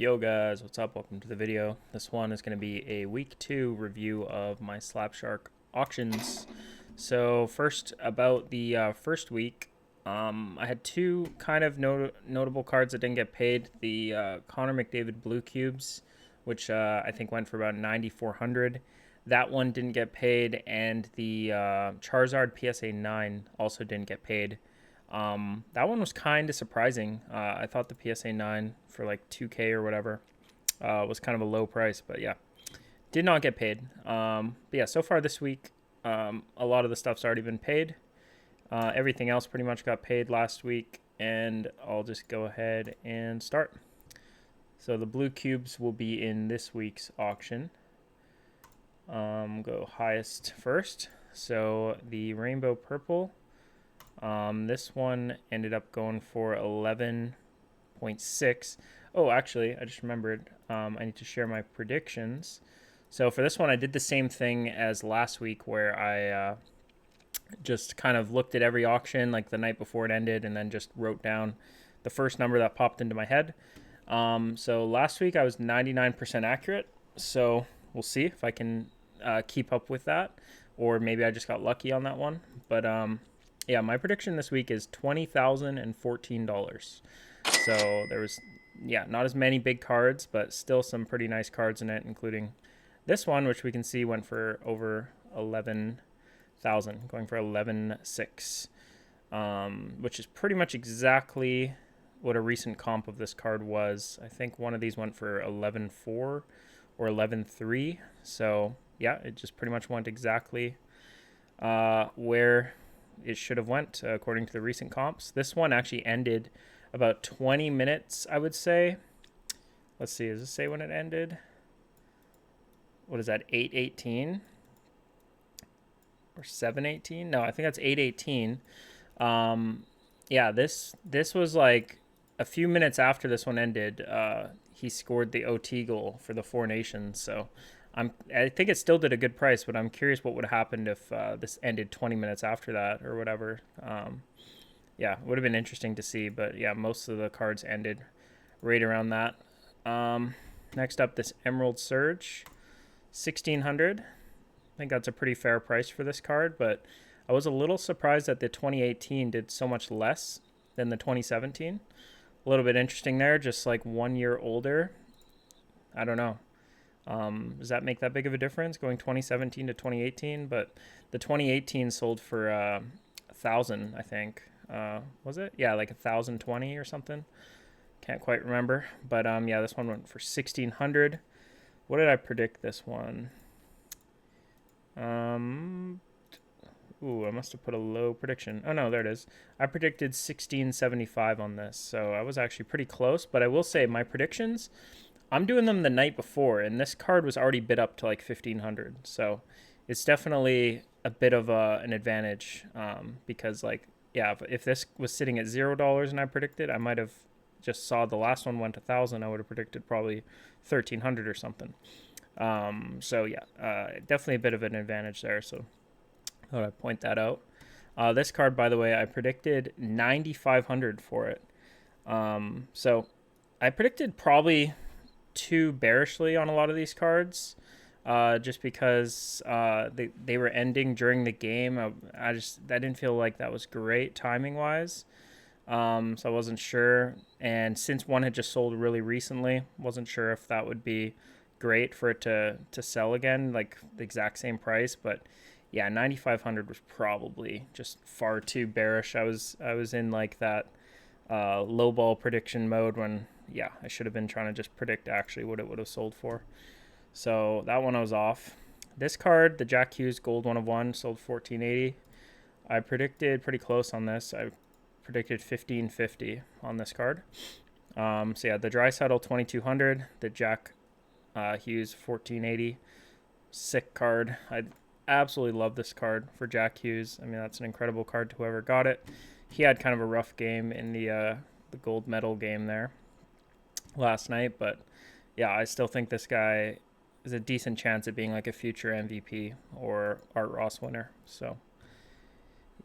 Yo guys, what's up? Welcome to the video. This one is going to be a week 2 review of my Slab Shark auctions. So first, about the first week, I had two kind of notable cards that didn't get paid. The Connor McDavid Blue Cubes, which I think went for about 9,400. That one didn't get paid, and the Charizard PSA 9 also didn't get paid. That one was kind of surprising. I thought the PSA 9 for like 2K or whatever was kind of a low price, but yeah, did not get paid. But yeah, so far this week, a lot of the stuff's already been paid. Everything else pretty much got paid last week, and I'll just go ahead and start. So the blue cubes will be in this week's auction. Go highest first. So the rainbow purple. This one ended up going for 11.6. Oh, actually, I just remembered. I need to share my predictions. So for this one, I did the same thing as last week, where I just kind of looked at every auction like the night before it ended, and then just wrote down the first number that popped into my head. So last week I was 99% accurate. So we'll see if I can keep up with that, or maybe I just got lucky on that one. But yeah, my prediction this week is $20,014. So there was, yeah, not as many big cards, but still some pretty nice cards in it, including this one, which we can see went for over 11,000, going for 11.6, which is pretty much exactly what a recent comp of this card was. I think one of these went for 11.4 or 11.3. So yeah, it just pretty much went exactly where it should have went according to the recent comps. This one actually ended about 20 minutes, I would say. Let's see, does it say when it ended? What is that, 8:18 or 7:18? No, I think that's 8:18. Yeah, this was like a few minutes after this one ended. He scored the OT goal for the Four Nations. So I think it still did a good price, but I'm curious what would have happened if this ended 20 minutes after that or whatever. Yeah, would have been interesting to see, but yeah, most of the cards ended right around that. Next up, this Emerald Surge, 1,600. I think that's a pretty fair price for this card, but I was a little surprised that the 2018 did so much less than the 2017. A little bit interesting there, just like 1 year older. I don't know. Does that make that big of a difference going 2017 to 2018? But the 2018 sold for 1,000, I think. Was it? Yeah, like 1,020 or something. Can't quite remember. But yeah, this one went for 1,600. What did I predict this one? Ooh, I must have put a low prediction. Oh no, there it is. I predicted 1,675 on this, so I was actually pretty close. But I will say my predictions, I'm doing them the night before, and this card was already bid up to like 1,500. So it's definitely a bit of an advantage because, like, yeah, if this was sitting at $0 and I predicted, I might have just saw the last one went 1,000. I would have predicted probably 1,300 or something. So yeah, definitely a bit of an advantage there. So I thought I'd point that out. This card, by the way, I predicted 9,500 for it. So I predicted probably too bearishly on a lot of these cards, just because they were ending during the game. I didn't feel like that was great timing wise. So I wasn't sure, and since one had just sold really recently, wasn't sure if that would be great for it to sell again, like the exact same price. But yeah, 9,500 was probably just far too bearish. I was in like that low ball prediction mode when, yeah, I should have been trying to just predict actually what it would have sold for. So that one I was off. This card, the Jack Hughes Gold 1 of 1, sold 1,480. I predicted pretty close on this. I predicted 1,550 on this card. So yeah, the Dry Saddle 2,200, the Jack Hughes 1,480. Sick card. I absolutely love this card for Jack Hughes. I mean, that's an incredible card to whoever got it. He had kind of a rough game in the gold medal game there last night, but yeah, I still think this guy is a decent chance at being like a future MVP or Art Ross winner. So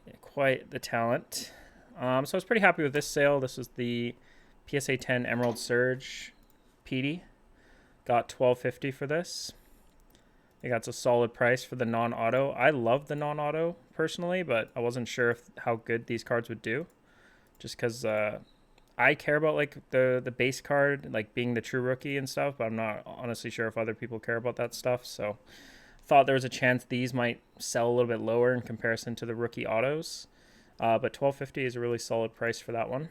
yeah, quite the talent. So I was pretty happy with this sale. This was the PSA 10 Emerald Surge. Petey. Got $12.50 for this. I think that's a solid price for the non-auto. I love the non-auto personally, but I wasn't sure how good these cards would do. Just because I care about like the base card, like being the true rookie and stuff, but I'm not honestly sure if other people care about that stuff. So thought there was a chance these might sell a little bit lower in comparison to the rookie autos. But $12.50 is a really solid price for that one.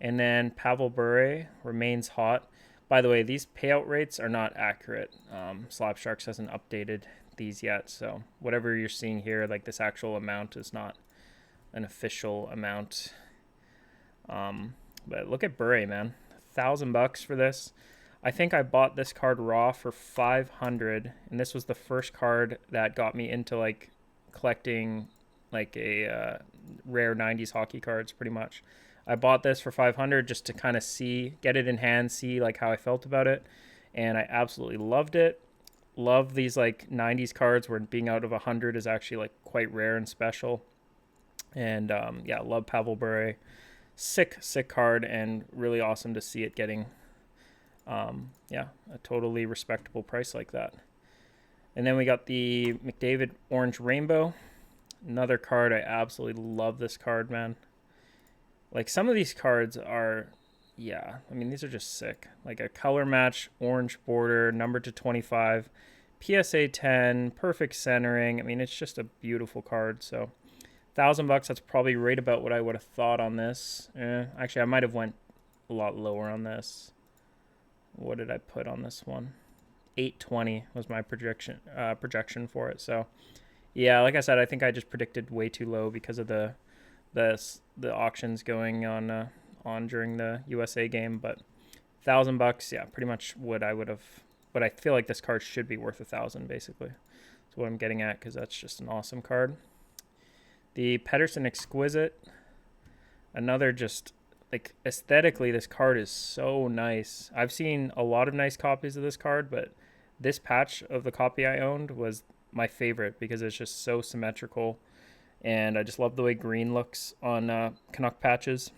And then Pavel Bure remains hot. By the way, these payout rates are not accurate. Slab Sharks hasn't updated these yet, so whatever you're seeing here, like this actual amount is not an official amount. But look at Bure, man, $1,000 for this. I think I bought this card raw for 500, and this was the first card that got me into like collecting like a rare 90s hockey cards, pretty much. I bought this for 500 just to kind of get it in hand, see like how I felt about it, and I absolutely loved it. Love these like 90s cards where being out of 100 is actually like quite rare and special. And yeah, love Pavel Bure. Sick card, and really awesome to see it getting yeah, a totally respectable price like that. And then we got the McDavid Orange Rainbow. Another card. I absolutely love this card, man. Like some of these cards are, yeah, I mean, these are just sick. Like a color match, orange border, numbered to 25, PSA 10, perfect centering. I mean, it's just a beautiful card. So $1,000, that's probably right about what I would have thought on this. Actually, I might have went a lot lower on this. What did I put on this one? 820 was my projection for it. So yeah, like I said, I think I just predicted way too low because of the auctions going on during the USA game. But $1,000, yeah, pretty much what I would have. But I feel like this card should be worth $1,000 basically. That's what I'm getting at, because that's just an awesome card. The Pedersen Exquisite, another just like aesthetically, this card is so nice. I've seen a lot of nice copies of this card, but this patch of the copy I owned was my favorite because it's just so symmetrical. And I just love the way green looks on Canuck patches.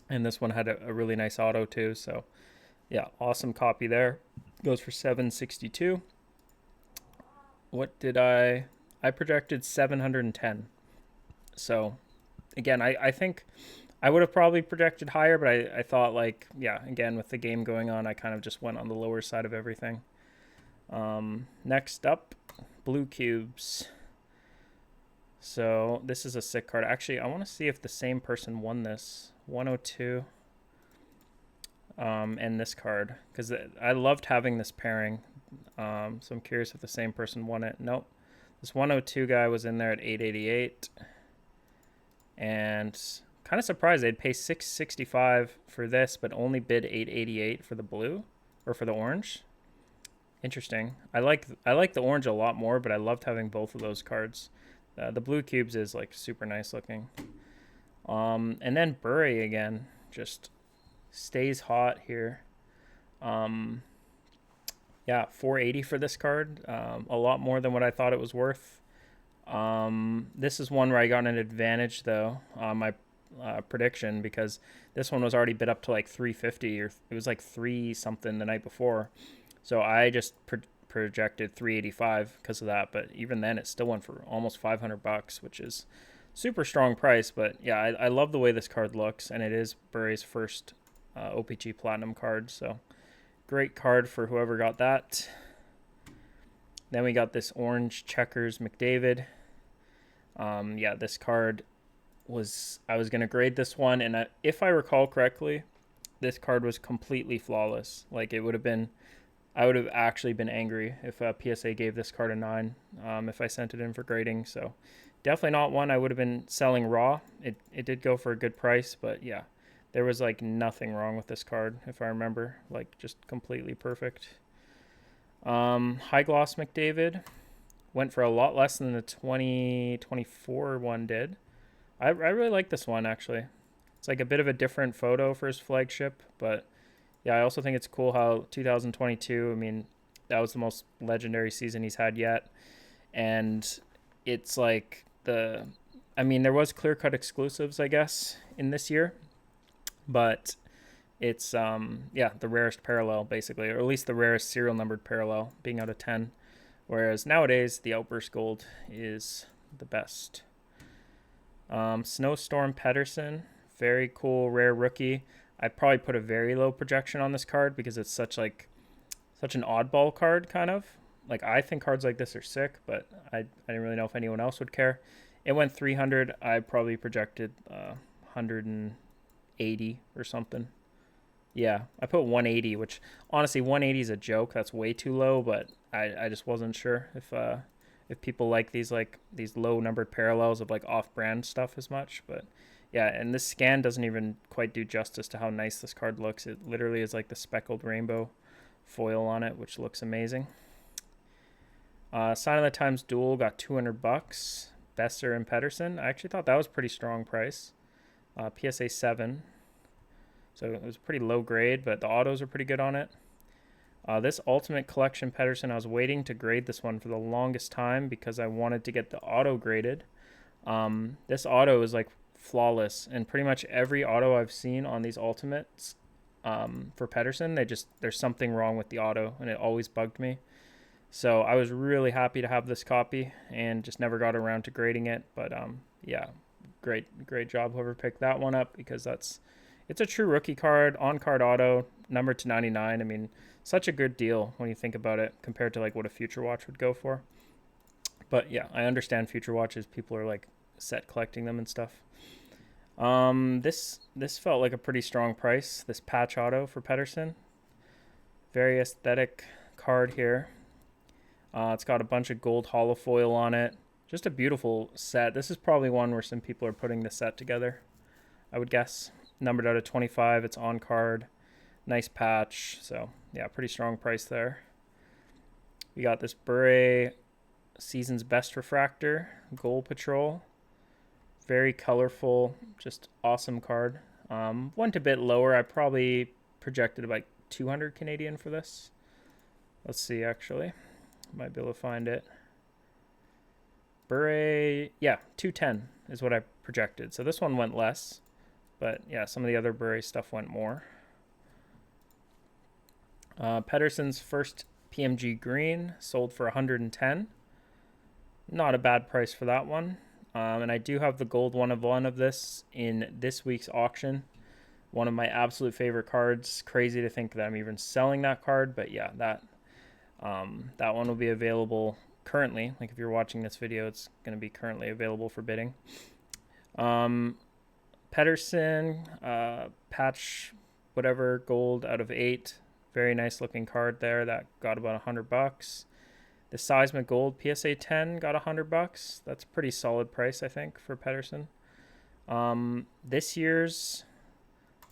And this one had a really nice auto too. So yeah, awesome copy there. Goes for $762. What did I projected 710. So again, I think I would have probably projected higher, but I thought like, yeah, again, with the game going on, I kind of just went on the lower side of everything. Next up, Blue Cubes. So this is a sick card. Actually, I want to see if the same person won this. 102. And this card, because I loved having this pairing. So I'm curious if the same person won it. Nope. This 102 guy was in there at 888. And kind of surprised they'd pay $665 for this, but only bid $888 for the blue or for the orange. Interesting. I like the orange a lot more, but I loved having both of those cards. The Blue Cubes is like super nice looking. And then Bure again, just stays hot here. Yeah, $480 for this card. A lot more than what I thought it was worth. This is one where I got an advantage though on my prediction, because this one was already bid up to like $350, or it was like 3 something the night before. So I just projected $385 because of that. But even then, it still went for almost $500, which is super strong price. But yeah, I love the way this card looks, and it is Bure's first OPG Platinum card. So great card for whoever got that. Then we got this orange checkers McDavid. Yeah, this card I was going to grade this one, and if I recall correctly, this card was completely flawless. Like it would have been, I would have actually been angry if PSA gave this card a 9 if I sent it in for grading. So definitely not one I would have been selling raw. It did go for a good price, but yeah, there was like nothing wrong with this card, if I remember. Like just completely perfect. High gloss McDavid went for a lot less than the 2024 one did. I really like this one, actually. It's like a bit of a different photo for his flagship, but yeah, I also think it's cool how 2022, I mean, that was the most legendary season he's had yet. And it's like I mean, there was clear-cut exclusives, I guess, in this year. But It's yeah, the rarest parallel basically, or at least the rarest serial numbered parallel, being out of 10. Whereas nowadays the Outburst Gold is the best. Snowstorm Pedersen, very cool rare rookie. I'd probably put a very low projection on this card because it's such an oddball card, kind of. Like, I think cards like this are sick, but I didn't really know if anyone else would care. It went 300. I probably projected 180 or something. Yeah, I put 180, which honestly 180 is a joke. That's way too low, but I just wasn't sure if people like these low numbered parallels of like off-brand stuff as much, but yeah, and this scan doesn't even quite do justice to how nice this card looks. It literally is like the speckled rainbow foil on it, which looks amazing. Sign of the Times Duel got 200 bucks. Besser and Pedersen. I actually thought that was a pretty strong price. PSA 7. So it was pretty low grade, but the autos are pretty good on it. This Ultimate Collection Pedersen, I was waiting to grade this one for the longest time because I wanted to get the auto graded. This auto is like flawless, and pretty much every auto I've seen on these Ultimates for Pedersen, there's something wrong with the auto, and it always bugged me. So I was really happy to have this copy and just never got around to grading it. But yeah, great job whoever picked that one up, because it's a true rookie card, on-card auto, numbered to 99. I mean, such a good deal when you think about it compared to like what a Future Watch would go for. But yeah, I understand Future Watches. People are like set collecting them and stuff. This felt like a pretty strong price. This patch auto for Pedersen. Very aesthetic card here. It's got a bunch of gold holofoil on it. Just a beautiful set. This is probably one where some people are putting the set together, I would guess. Numbered out of 25. It's on card. Nice patch. So yeah, pretty strong price there. We got this Bure Season's Best Refractor Gold Patrol. Very colorful, just awesome card. Went a bit lower. I probably projected about 200 Canadian for this. Let's see, actually. Might be able to find it. Bure, yeah, 210 is what I projected. So this one went less. But yeah, some of the other Bure stuff went more. Pedersen's first PMG green sold for 110. Not a bad price for that one. And I do have the gold one of this in this week's auction. One of my absolute favorite cards. Crazy to think that I'm even selling that card, but yeah, that one will be available currently. Like, if you're watching this video, it's going to be currently available for bidding. Pedersen, patch whatever gold out of 8. Very nice looking card there. That got about 100 bucks. The Seismic Gold PSA 10 got 100 bucks. That's a pretty solid price, I think, for Pedersen. This year's,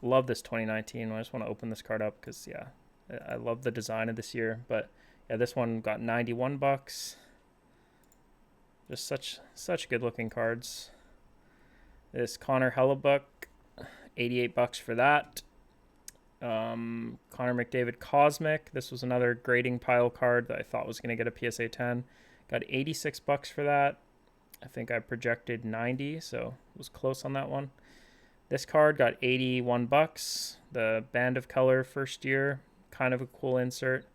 love this 2019. I just want to open this card up because yeah, I love the design of this year. But yeah, this one got 91 bucks. Just such good looking cards. This Connor Hellebuck, 88 bucks for that. Connor McDavid Cosmic. This was another grading pile card that I thought was going to get a PSA 10. Got 86 bucks for that. I think I projected 90, so it was close on that one. This card got 81 bucks. The Band of Color first year, kind of a cool insert.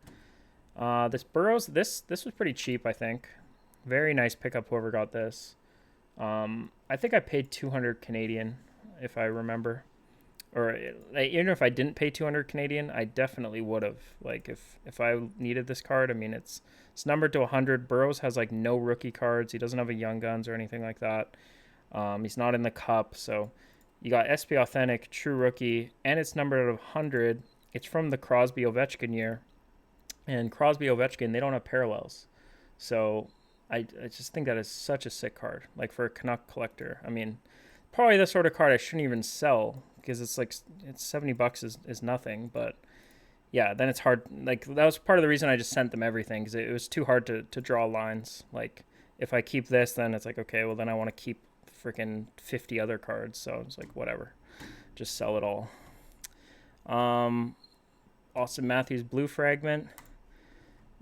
This Burrows, this was pretty cheap, I think. Very nice pickup whoever got this. I think I paid 200 Canadian, if I remember. Or even if I didn't pay 200 Canadian, I definitely would have. Like, if I needed this card, I mean, it's numbered to 100. Burrows has like no rookie cards. He doesn't have a Young Guns or anything like that. He's not in the cup, so you got SP Authentic, True Rookie, and it's numbered out of 100. It's from the Crosby Ovechkin year, and Crosby Ovechkin, they don't have parallels, so I just think that is such a sick card. Like, for a Canuck collector, I mean, probably the sort of card I shouldn't even sell, because it's 70 bucks is nothing. But yeah, then it's hard. Like, that was part of the reason I just sent them everything, because it was too hard to draw lines. Like, if I keep this, then it's like, okay, well, then I want to keep freaking 50 other cards. So it's like, whatever, just sell it all. Austin Matthews Blue Fragment.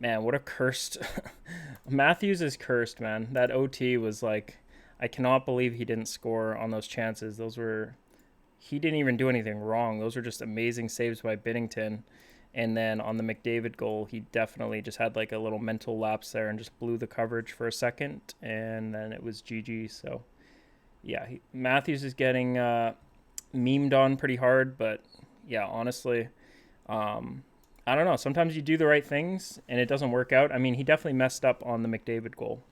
Man, what a cursed Matthews is cursed, man. That OT was like, I cannot believe he didn't score on those chances. Those were he didn't even do anything wrong. Those were just amazing saves by Binnington. And then on the McDavid goal, he definitely just had like a little mental lapse there and just blew the coverage for a second, and then it was GG. So yeah, Matthews is getting memed on pretty hard, but yeah, honestly, I don't know. Sometimes you do the right things and it doesn't work out. I mean, he definitely messed up on the McDavid goal,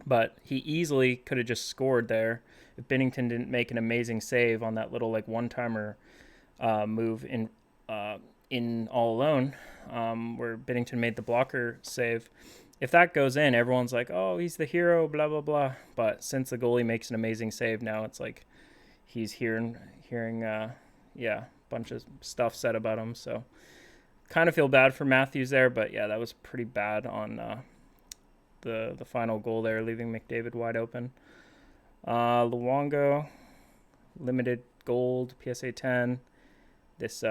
but he easily could have just scored there if Binnington didn't make an amazing save on that little like one timer move in all alone, where Binnington made the blocker save. If that goes in, everyone's like, "Oh, he's the hero," blah blah blah. But since the goalie makes an amazing save, now it's like he's hearing yeah, bunch of stuff said about him. So kind of feel bad for Matthews there, but yeah, that was pretty bad on the final goal there, leaving McDavid wide open. Luongo, limited gold, PSA 10. This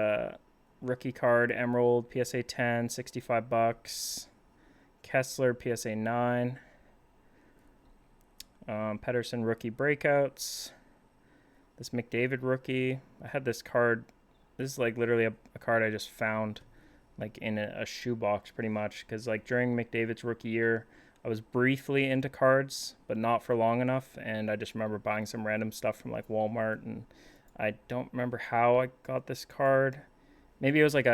rookie card, Emerald, PSA 10, $65. Kessler, PSA 9. Pettersson, rookie breakouts. This McDavid rookie. I had this card. This is like literally a card I just found like in a shoebox pretty much, because like during McDavid's rookie year, I was briefly into cards, but not for long enough, and I just remember buying some random stuff from like Walmart, and I don't remember how I got this card. Maybe it was like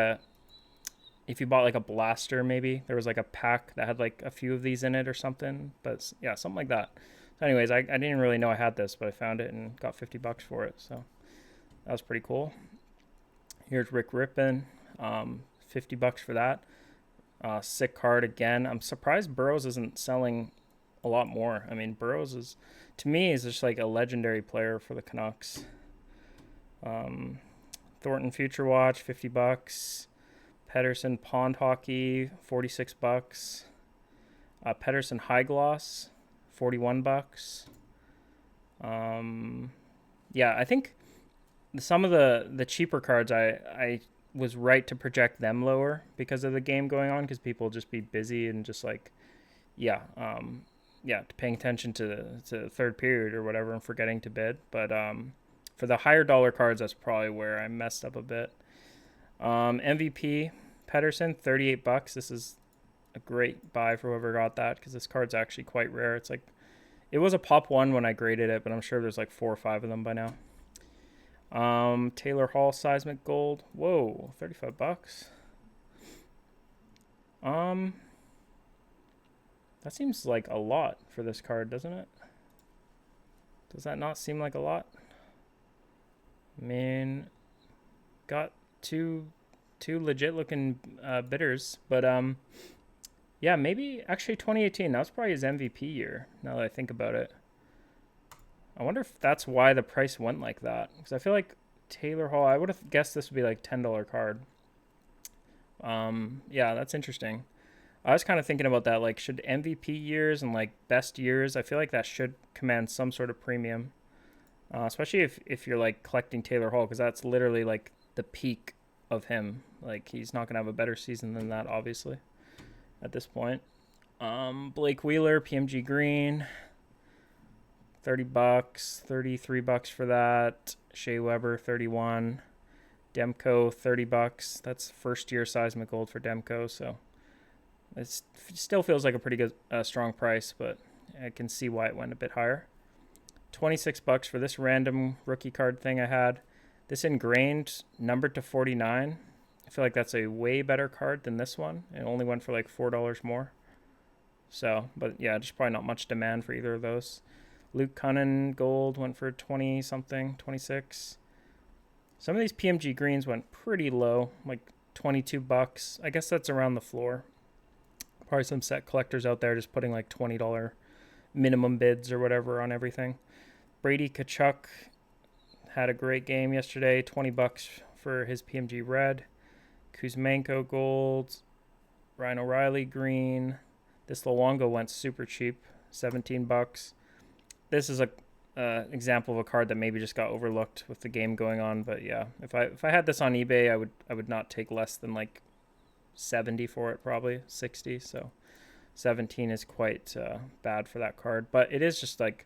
if you bought like a blaster, maybe there was like a pack that had like a few of these in it or something, but yeah, something like that. So anyways, I didn't really know I had this, but I found it and got $50 for it, so that was pretty cool. Here's Rick Rippin, $50 for that. Sick card again. I'm surprised Burrows isn't selling a lot more. I mean, Burrows is, to me, is just like a legendary player for the Canucks. Thornton Future Watch, $50. Pettersson Pond Hockey, $46. Pettersson High Gloss, $41. Yeah, I think some of the cheaper cards I was right to project them lower because of the game going on, because people just be busy and just like paying attention to the third period or whatever and forgetting to bid. But for the higher dollar cards, that's probably where I messed up a bit. MVP Pettersson, $38. This is a great buy for whoever got that, because this card's actually quite rare. It's like, it was a pop one when I graded it, but I'm sure there's like 4 or 5 of them by now. Taylor Hall Seismic Gold. Whoa, $35. That seems like a lot for this card, doesn't it? Does that not seem like a lot? I mean, got two legit looking bidders, but yeah, maybe actually 2018. That was probably his MVP year, now that I think about it. I wonder if that's why the price went like that, because I feel like Taylor Hall, I would have guessed this would be like $10 card. Yeah, that's interesting. I was kind of thinking about that, like, should MVP years and like best years, I feel like that should command some sort of premium, especially if you're like collecting Taylor Hall, because that's literally like the peak of him. Like, he's not gonna have a better season than that, obviously, at this point. Blake Wheeler, PMG Green, $30, $33 for that. Shea Weber, 31. Demko, $30. That's first year Seismic Gold for Demko, so it still feels like a pretty good strong price, but I can see why it went a bit higher. $26 for this random rookie card thing I had. This ingrained, numbered to 49. I feel like that's a way better card than this one. It only went for like $4 more. So, but yeah, just probably not much demand for either of those. Luke Cunnin Gold went for 20 something, 26. Some of these PMG greens went pretty low, like $22. I guess that's around the floor. Probably some set collectors out there just putting like $20 minimum bids or whatever on everything. Brady Tkachuk had a great game yesterday, $20 for his PMG red. Kuzmenko Gold, Ryan O'Reilly green. This Luongo went super cheap, $17. This is a example of a card that maybe just got overlooked with the game going on, but yeah, if I had this on eBay, I would not take less than like 70 for it, probably 60. So 17 is quite bad for that card, but it is just like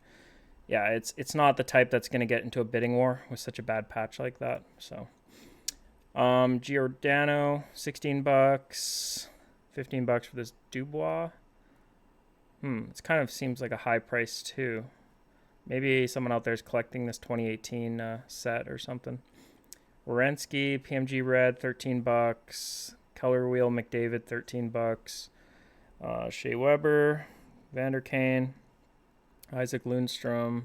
yeah, it's not the type that's going to get into a bidding war with such a bad patch like that. So, Giordano, $16, $15 for this Dubois. It kind of seems like a high price too. Maybe someone out there is collecting this 2018 set or something. Wierenski, PMG Red, $13. Color Wheel McDavid, $13. Shea Weber, Vander Kane, Isaac Lundstrom,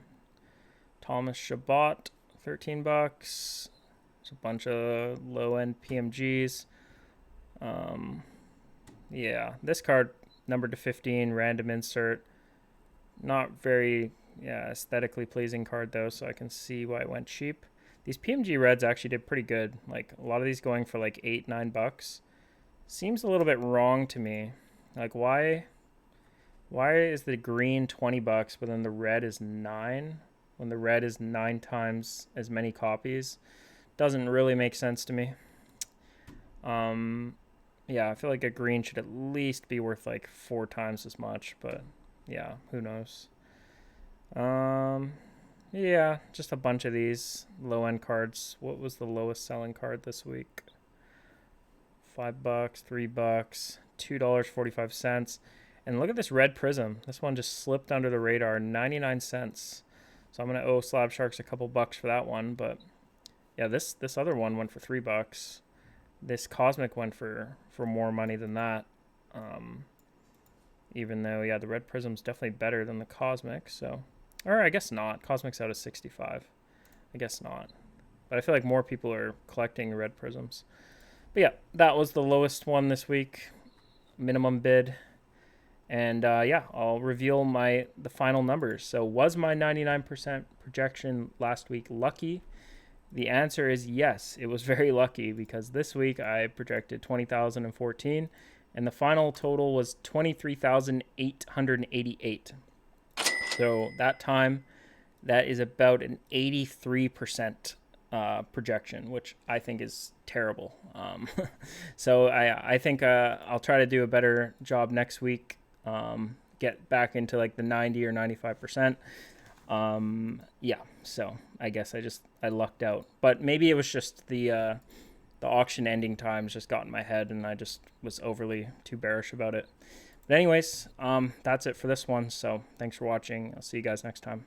Thomas Chabot, $13. There's a bunch of low end PMGs. Yeah, this card numbered to 15, random insert. Not very aesthetically pleasing card though, so I can see why it went cheap. These PMG Reds actually did pretty good. Like a lot of these going for like $8-9. Seems a little bit wrong to me. Like why is the green $20 but then the red is 9 when the red is 9 times as many copies? Doesn't really make sense to me. Yeah, I feel like a green should at least be worth like 4 times as much, but yeah, who knows. Yeah, just a bunch of these low end cards. What was the lowest selling card this week? $5, $3, $2.45. And look at this red prism. This one just slipped under the radar, 99 cents. So I'm gonna owe Slab Sharks a couple bucks for that one. But yeah, this other one went for $3. This Cosmic went for more money than that. Even though, yeah, the red prism's definitely better than the Cosmic. So, or I guess not. Cosmic's out of 65. I guess not. But I feel like more people are collecting red prisms. But yeah, that was the lowest one this week. Minimum bid. And yeah, I'll reveal the final numbers. So was my 99% projection last week lucky? The answer is yes. It was very lucky because this week I projected 20,014 and the final total was 23,888. So that time, that is about an 83% projection, which I think is terrible. So I think I'll try to do a better job next week. Get back into like the 90 or 95%. Yeah, so I guess I lucked out, but maybe it was just the auction ending times just got in my head and I just was overly too bearish about it. But anyways, that's it for this one. So thanks for watching. I'll see you guys next time.